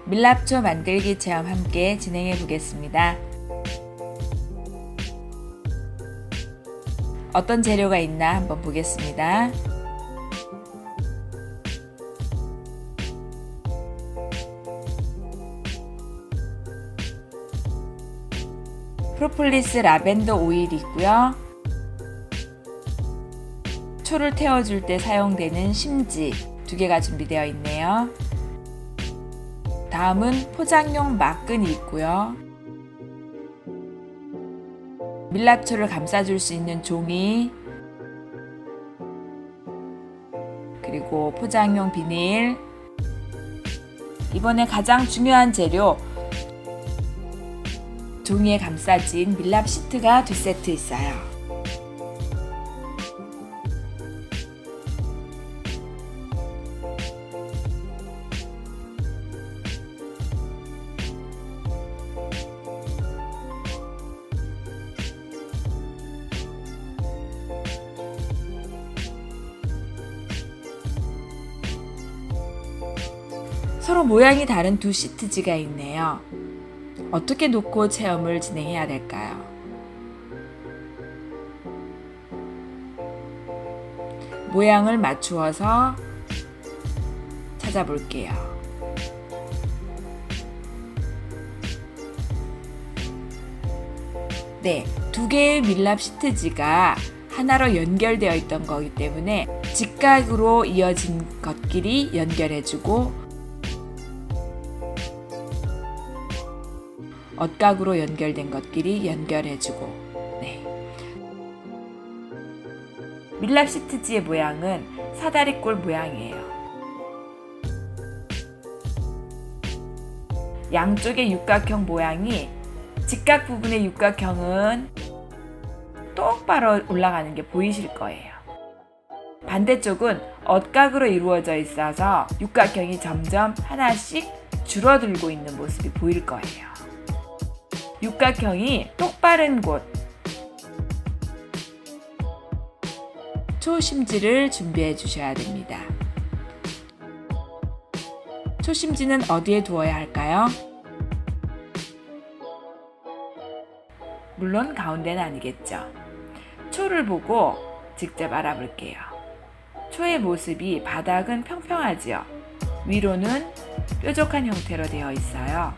밀랍초 만들기 체험 함께 진행해 보겠습니다. 어떤 재료가 있나 한번 보겠습니다. 프로폴리스 라벤더 오일이 있고요. 초를 태워줄 때 사용되는 심지 2개가 준비되어 있네요. 다음은 포장용 막근이 있고요. 밀랍초를 감싸줄 수 있는 종이, 그리고 포장용 비닐. 이번에 가장 중요한 재료, 종이에 감싸진 밀랍 시트가 2세트 있어요. 서로 모양이 다른 2 시트지가 있네요. 어떻게 놓고 체험을 진행해야 될까요? 모양을 맞추어서 찾아볼게요. 네, 2개의 밀랍 시트지가 하나로 연결되어 있던 거기 때문에 직각으로 이어진 것끼리 연결해주고 엇각으로 연결된 것끼리 연결해주고. 네. 밀랍 시트지의 모양은 사다리꼴 모양이에요. 양쪽의 육각형 모양이, 직각 부분의 육각형은 똑바로 올라가는 게 보이실 거예요. 반대쪽은 엇각으로 이루어져 있어서 육각형이 점점 하나씩 줄어들고 있는 모습이 보일 거예요. 육각형이 똑바른 곳, 초심지를 준비해 주셔야 됩니다. 초심지는 어디에 두어야 할까요? 물론 가운데는 아니겠죠. 초를 보고 직접 알아볼게요. 초의 모습이 바닥은 평평하지요. 위로는 뾰족한 형태로 되어 있어요.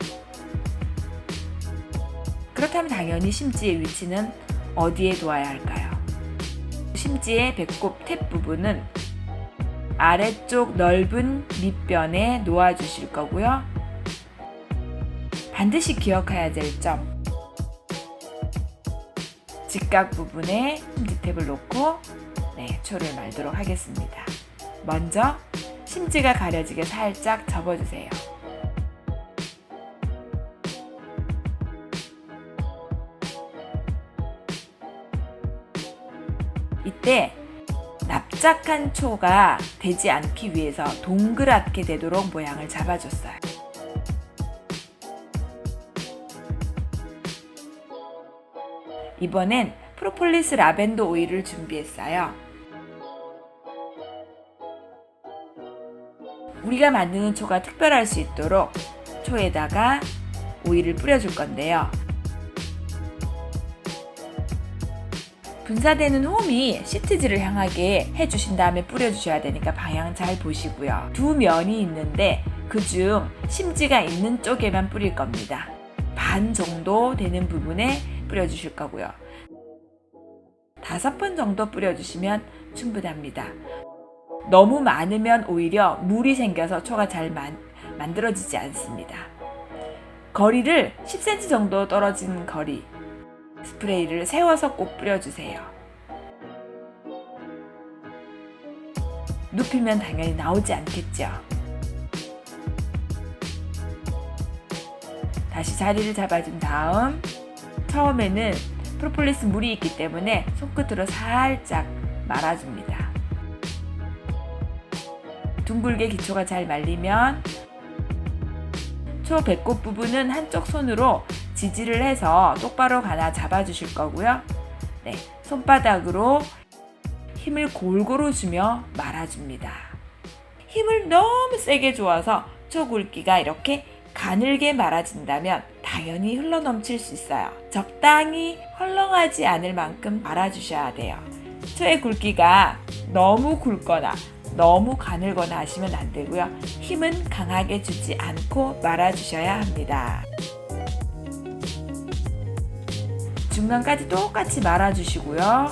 그렇다면 당연히 심지의 위치는 어디에 두어야 할까요? 심지의 배꼽 탭 부분은 아래쪽 넓은 밑변에 놓아주실 거고요. 반드시 기억해야 될 점, 직각 부분에 심지 탭을 놓고 초를 말도록 하겠습니다. 먼저 심지가 가려지게 살짝 접어주세요. 이때 납작한 초가 되지 않기 위해서 동그랗게 되도록 모양을 잡아줬어요. 이번엔 프로폴리스 라벤더 오일을 준비했어요. 우리가 만드는 초가 특별할 수 있도록 초에다가 오일을 뿌려줄 건데요. 분사되는 홈이 시트지를 향하게 해주신 다음에 뿌려주셔야 되니까 방향 잘 보시고요. 2면이 있는데 그중 심지가 있는 쪽에만 뿌릴 겁니다. 반 정도 되는 부분에 뿌려주실 거고요. 5번 정도 뿌려주시면 충분합니다. 너무 많으면 오히려 물이 생겨서 초가 잘 만들어지지 않습니다. 거리를 10cm 정도 떨어진 거리 스프레이를 세워서 꼭 뿌려주세요. 눕히면 당연히 나오지 않겠죠. 다시 자리를 잡아준 다음 처음에는 프로폴리스 물이 있기 때문에 손끝으로 살짝 말아줍니다. 둥글게 기초가 잘 말리면 초 배꼽 부분은 한쪽 손으로 지지를 해서 똑바로 가나 잡아주실 거고요. 손바닥으로 힘을 골고루 주며 말아줍니다. 힘을 너무 세게 줘서 초 굵기가 이렇게 가늘게 말아진다면 당연히 흘러넘칠 수 있어요. 적당히 헐렁하지 않을 만큼 말아주셔야 돼요. 초의 굵기가 너무 굵거나 너무 가늘거나 하시면 안 되고요. 힘은 강하게 주지 않고 말아주셔야 합니다. 중간까지 똑같이 말아주시고요.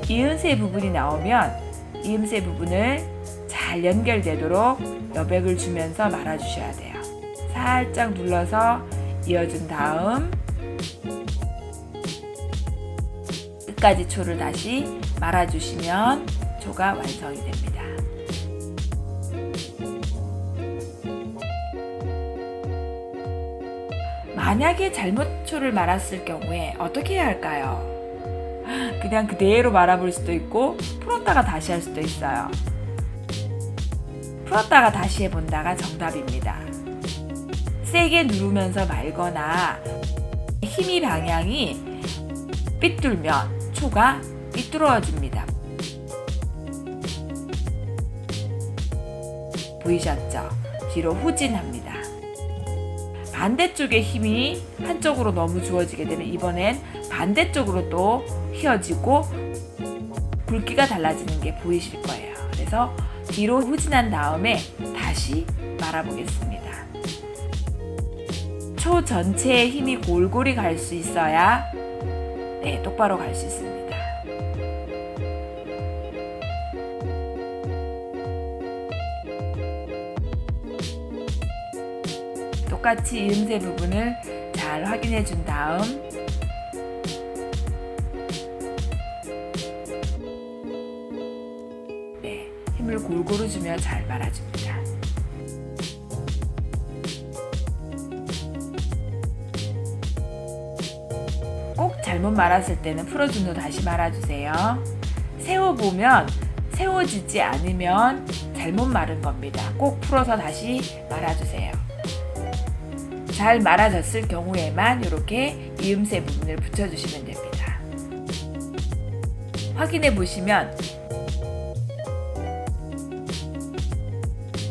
이음새 부분이 나오면 이음새 부분을 잘 연결되도록 여백을 주면서 말아주셔야 돼요. 살짝 눌러서 이어준 다음 끝까지 초를 다시 말아주시면 초가 완성이 됩니다. 만약에 잘못 초를 말았을 경우에 어떻게 해야 할까요? 그냥 그대로 말아볼 수도 있고 풀었다가 다시 할 수도 있어요. 풀었다가 다시 해본다가 정답입니다. 세게 누르면서 말거나 힘이 방향이 삐뚤면 초가 삐뚤어집니다. 보이셨죠? 뒤로 후진합니다. 반대쪽에 힘이 한쪽으로 너무 주어지게 되면 이번엔 반대쪽으로 또 휘어지고 굵기가 달라지는 게 보이실 거예요. 그래서 뒤로 후진한 다음에 다시 말아보겠습니다. 초 전체에 힘이 골고루 갈 수 있어야 똑바로 갈 수 있습니다. 똑같이 이음새 부분을 잘 확인해 준 다음 힘을 골고루 주며 잘 말아줍니다. 꼭 잘못 말았을 때는 풀어준 후 다시 말아주세요. 세워보면 세워지지 않으면 잘못 말은 겁니다. 꼭 풀어서 다시 말아주세요. 잘 말아졌을 경우에만 이렇게 이음새 부분을 붙여주시면 됩니다. 확인해 보시면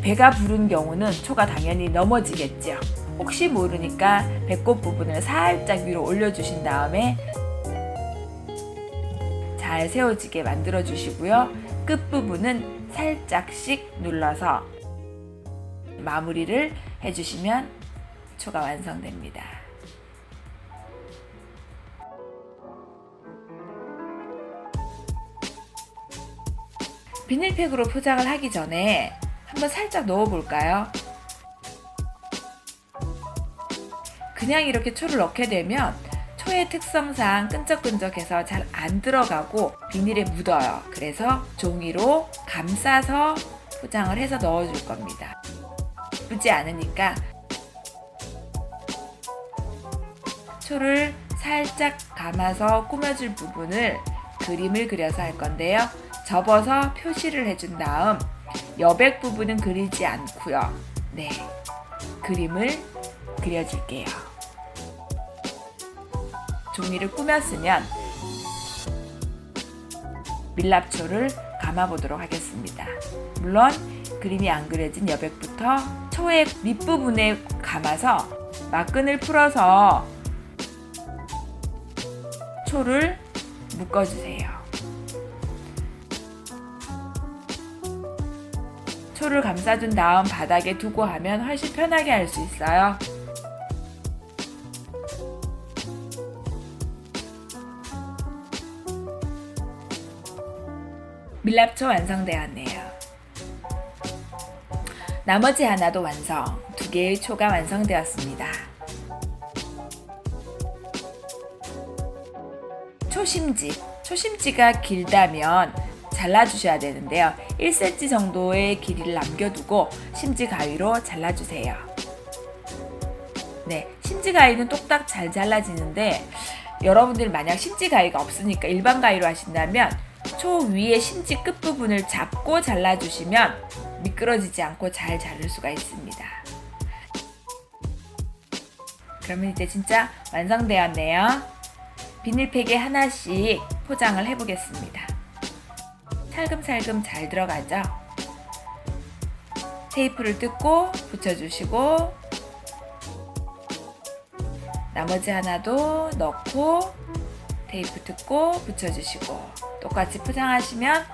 배가 부른 경우는 초가 당연히 넘어지겠죠. 혹시 모르니까 배꼽 부분을 살짝 위로 올려주신 다음에 잘 세워지게 만들어 주시고요. 끝부분은 살짝씩 눌러서 마무리를 해주시면 초가 완성됩니다. 비닐팩으로 포장을 하기 전에 한번 살짝 넣어볼까요? 그냥 이렇게 초를 넣게 되면 초의 특성상 끈적끈적해서 잘 안 들어가고 비닐에 묻어요. 그래서 종이로 감싸서 포장을 해서 넣어줄 겁니다. 예쁘지 않으니까 초를 살짝 감아서 꾸며줄 부분을 그림을 그려서 할 건데요. 접어서 표시를 해준 다음 여백 부분은 그리지 않고요. 그림을 그려줄게요. 종이를 꾸몄으면 밀랍초를 감아보도록 하겠습니다. 물론 그림이 안 그려진 여백부터 초의 밑부분에 감아서 막끈을 풀어서 초를 묶어주세요. 초를 감싸준 다음 바닥에 두고 하면 훨씬 편하게 할 수 있어요. 밀랍초 완성되었네요. 나머지 하나도 완성. 2개의 초가 완성되었습니다. 초심지가 길다면 잘라주셔야 되는데요. 1cm 정도의 길이를 남겨두고 심지 가위로 잘라주세요. 심지 가위는 똑딱 잘 잘라지는데 여러분들 만약 심지 가위가 없으니까 일반 가위로 하신다면 초 위에 심지 끝부분을 잡고 잘라주시면 미끄러지지 않고 잘 자를 수가 있습니다. 그러면 이제 진짜 완성되었네요. 비닐팩에 하나씩 포장을 해보겠습니다. 살금살금 잘 들어가죠? 테이프를 뜯고 붙여주시고 나머지 하나도 넣고 테이프 뜯고 붙여주시고 똑같이 포장하시면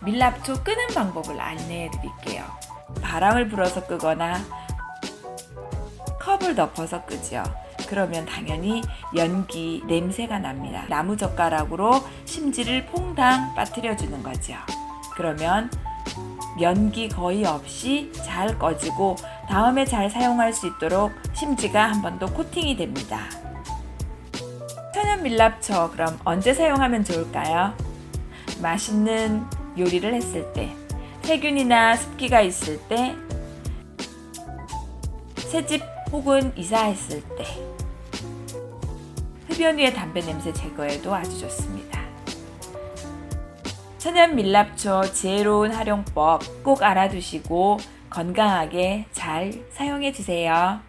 밀랍초 끄는 방법을 안내해 드릴게요. 바람을 불어서 끄거나 컵을 덮어서 끄죠. 그러면 당연히 연기, 냄새가 납니다. 나무젓가락으로 심지를 퐁당 빠뜨려 주는 거죠. 그러면 연기 거의 없이 잘 꺼지고 다음에 잘 사용할 수 있도록 심지가 한 번 더 코팅이 됩니다. 천연 밀랍초 그럼 언제 사용하면 좋을까요? 맛있는 요리를 했을 때, 세균이나 습기가 있을 때, 새집 혹은 이사했을 때, 흡연 후의 담배 냄새 제거에도 아주 좋습니다. 천연 밀랍초 지혜로운 활용법 꼭 알아두시고 건강하게 잘 사용해 주세요.